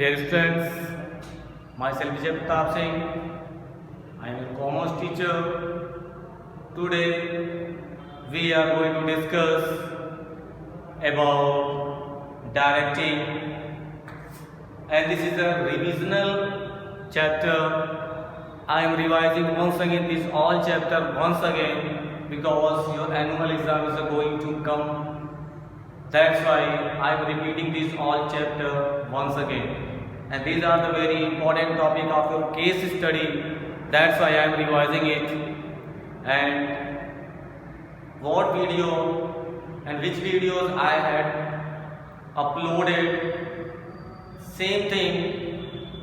Dear students, myself Vijay Pratap Singh. I am a commerce teacher. Today we are going to discuss about directing, and this is a revisional chapter. I am revising once again this all chapter once again because your annual exam is going to come. That's why I am repeating this all chapter once again, and these are the very important topic of your case study. That's why I am revising it. And what video and which videos I had uploaded, same thing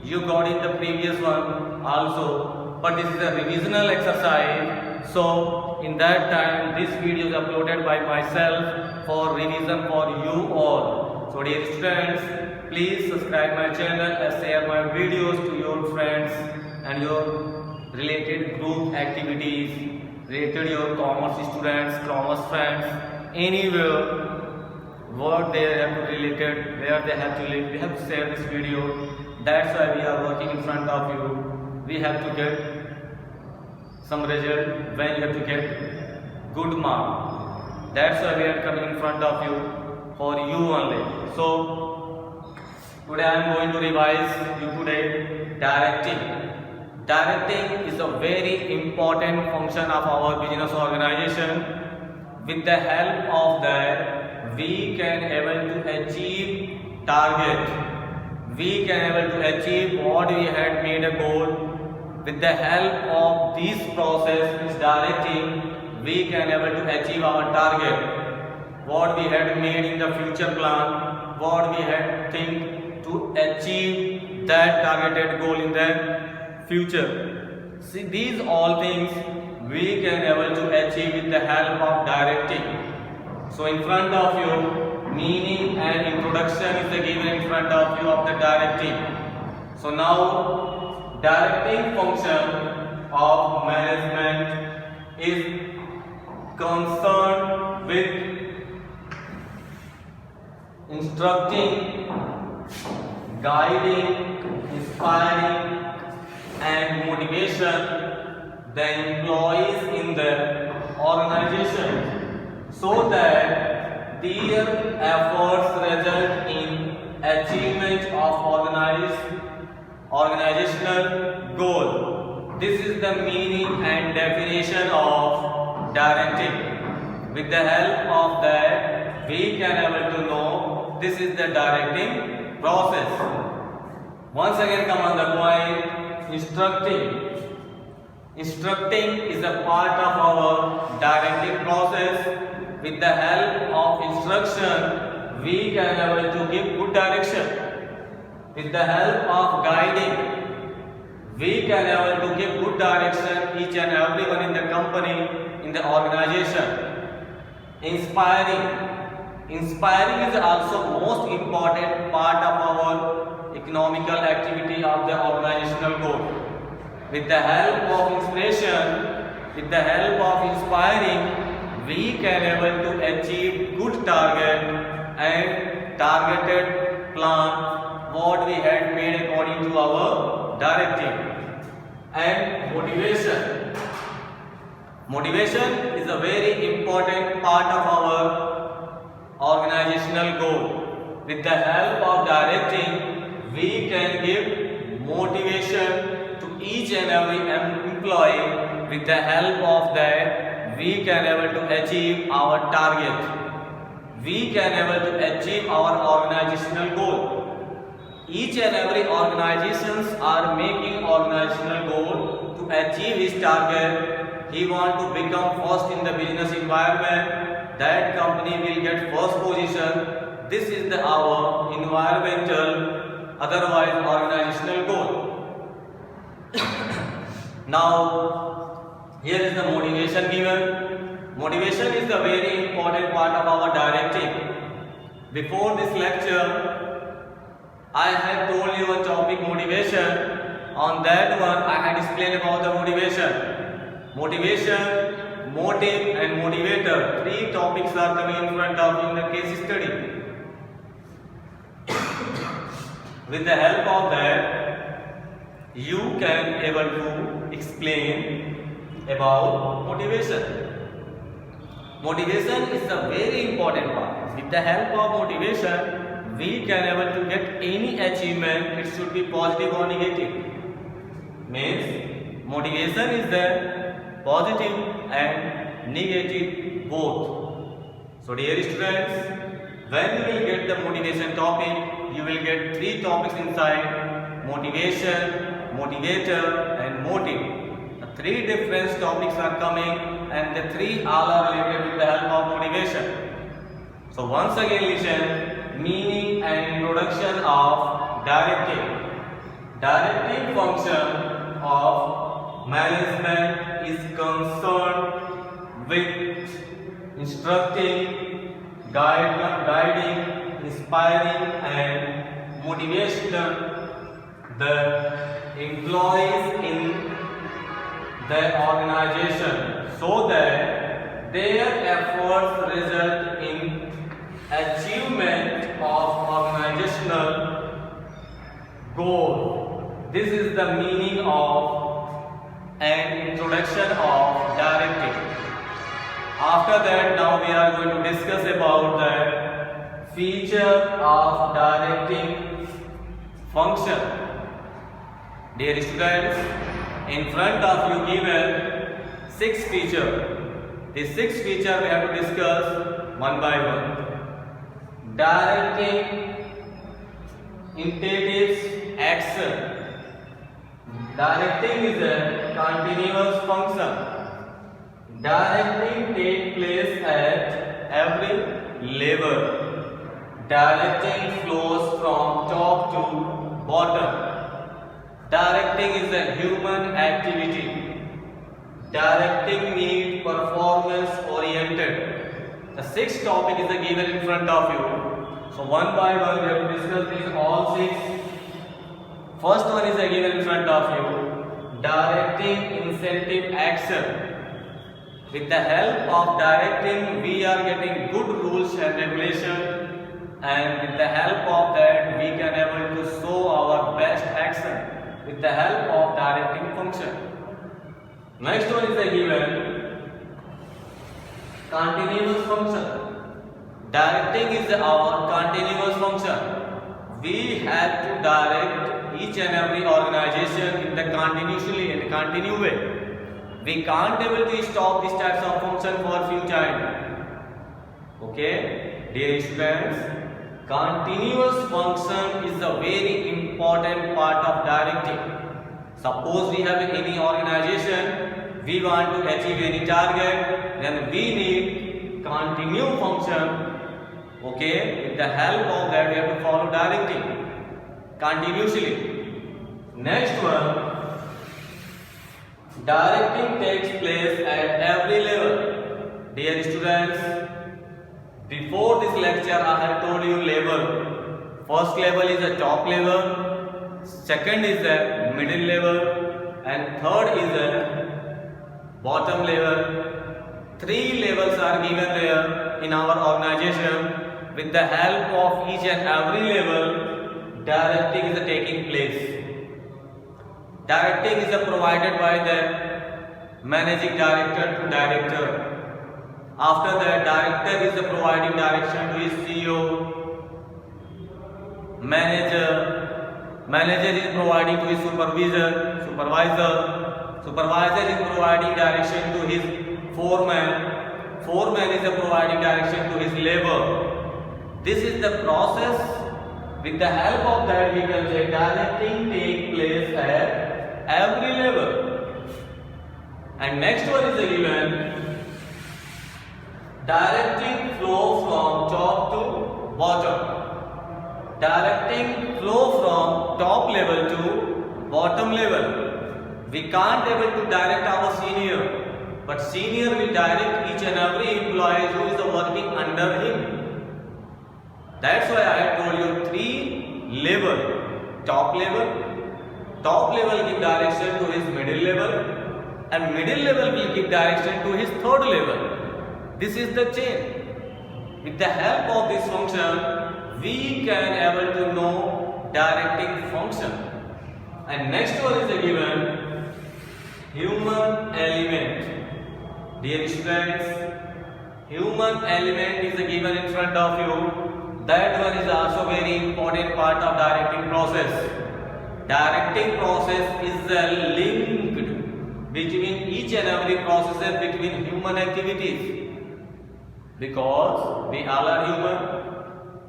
you got in the previous one also, but this is a revisional exercise. So in that time this video is uploaded by myself for revision for you all. So dear students, please subscribe my channel and share my videos to your friends and your related group activities, related your commerce students, commerce friends, anywhere what they have to related, where they have to live, we have to share this video. That's why we are working in front of you. We have to get some result when you have to get good mark. That's why we are coming in front of you for you only. So today I am going to revise you today directing. Directing is a very important function of our business organization. With the help of that, we can able to achieve target. We can able to achieve what we had made a goal. With the help of this process, which directing, we can able to achieve our target. What we had made in the future plan, what we had think to achieve that targeted goal in the future. See, these all things we can able to achieve with the help of directing. So in front of you, meaning and introduction is given in front of you of the directing. So now directing function of management is concerned with instructing, guiding, inspiring and motivation the employees in the organization so that their efforts result in achievement of organizational goal. This is the meaning and definition of directing. With the help of that, we can able to know this is the directing process. Once again come on the point, instructing. Instructing is a part of our directing process. With the help of instruction, we can able to give good direction. With the help of guiding, we can able to give good direction each and everyone in the company, in the organization. Inspiring. Inspiring is also most important part of our economical activity of the organizational goal. With the help of inspiration, with the help of inspiring, we can able to achieve good target and targeted plan what we had made according to our directing. And motivation. Motivation is a very important part of our organizational goal. With the help of directing, we can give motivation to each and every employee. With the help of that, we can able to achieve our target. We can able to achieve our organizational goal. Each and every organizations are making organizational goal to achieve his target. He want to become first in the business environment. That company will get first position. This is the our environmental, otherwise organizational goal. Now here is the motivation given. Motivation is the very important part of our directing. Before this lecture, I had told you a topic motivation. On that one, I had explained about the motivation. Motivation, motive and motivator. Three topics are coming in front of you in the case study. With the help of that, you can able to explain about motivation. Motivation is a very important part. With the help of motivation, we can able to get any achievement. It should be positive or negative. Means motivation is the positive and negative both. So dear students, when you will get the motivation topic, you will get three topics inside: motivation, motivator and motive. The three different topics are coming, and the three all are related with the help of motivation. So once again listen: meaning and introduction of directing. Directing function of management is concerned with instructing, guiding, inspiring and motivating the employees in the organization so that their efforts result in achievement of organizational goal. This is the meaning of an introduction of directing. After that, now we are going to discuss about the feature of directing function. Dear students, in front of you given 6 features. The 6 features we have to discuss one by one. Directing imperatives action. Directing is a continuous function. Directing takes place at every level. Directing flows from top to bottom. Directing is a human activity. Directing needs performance oriented. The 6th topic is given in front of you. So one by one we have to discuss these all 6. First one is given in front of you. Directing incentive action. With the help of directing, we are getting good rules and regulation, and with the help of that, we can able to show our best action with the help of directing function. Next one is given continuous function. Directing is our continuous function. We have to direct each and every organization in the continuous way. We can't able to stop these types of function for a few time. Okay, dear students, continuous function is a very important part of directing. Suppose we have any organization, we want to achieve any target, then we need continue function. Okay, with the help of that we have to follow directing continuously. Next one. Directing takes place at every level. Dear students, before this lecture I have told you level. First level is the top level, second is the middle level, and third is the bottom level. 3 levels are given there in our organization. With the help of each and every level, directing is taking place. Directing is provided by the managing director to director. After that, director is providing direction to his CEO. Manager is providing to his supervisor. Supervisor is providing direction to his foreman. Foreman is providing direction to his labor. This is the process. With the help of that, we can say directing takes place at every level. And next one is given directing flow from top to bottom. Directing flow from top level to bottom level. We can't able to direct our senior, but senior will direct each and every employee who is working under him. That's why I have told you 3 level. Top level give direction to his middle level, and middle level will give direction to his third level. This is the chain. With the help of this function, we can able to know directing function. And next one is given human element. Dear students, human element is given in front of you. That one is also very important part of directing process. Directing process is linked between each and every processes between human activities. Because we all are human,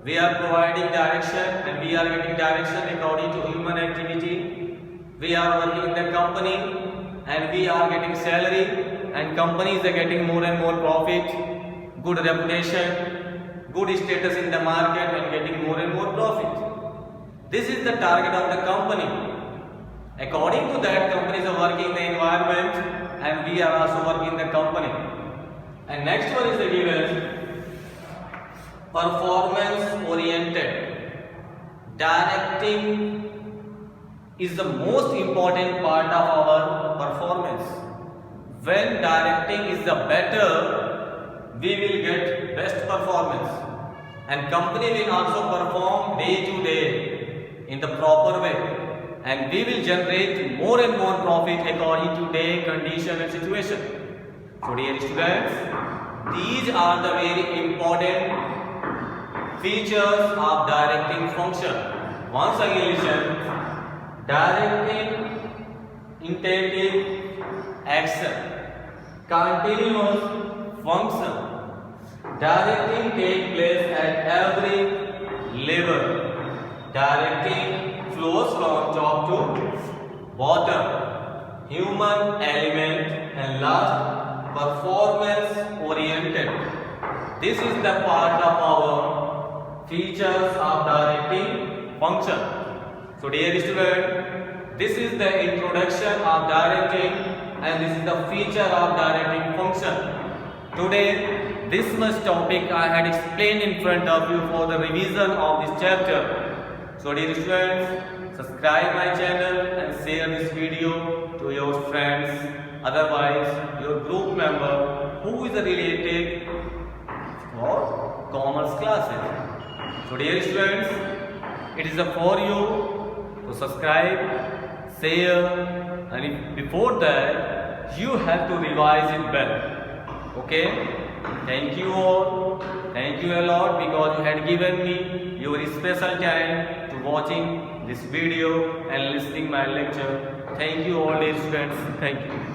we are providing direction and we are getting direction according to human activity. We are working in the company and we are getting salary, and companies are getting more and more profit, good reputation, good status in the market and getting more and more profit. This is the target of the company. According to that, companies are working in the environment and we are also working in the company. And next one is the given performance oriented. Directing is the most important part of our performance. When directing is the better, we will get best performance, and company will also perform day to day in the proper way, and we will generate more and more profit according to day, condition and situation. So dear students, these are the very important features of directing function. Once again listen. Directing, intentive, action, continuous function. Directing takes place at every level. Directing flows from top to bottom. Human element, and last, performance oriented. This is the part of our features of directing function. So dear student, this is the introduction of directing and this is the feature of directing function. Today, this much topic I had explained in front of you for the revision of this chapter. So dear students, subscribe my channel and share this video to your friends, otherwise your group member who is related for commerce classes. So dear students, it is for you to subscribe, share, and before that you have to revise it well. Okay? Thank you all. Thank you a lot because you had given me your special time to watching this video and listening my lecture. Thank you all dear students. Thank you.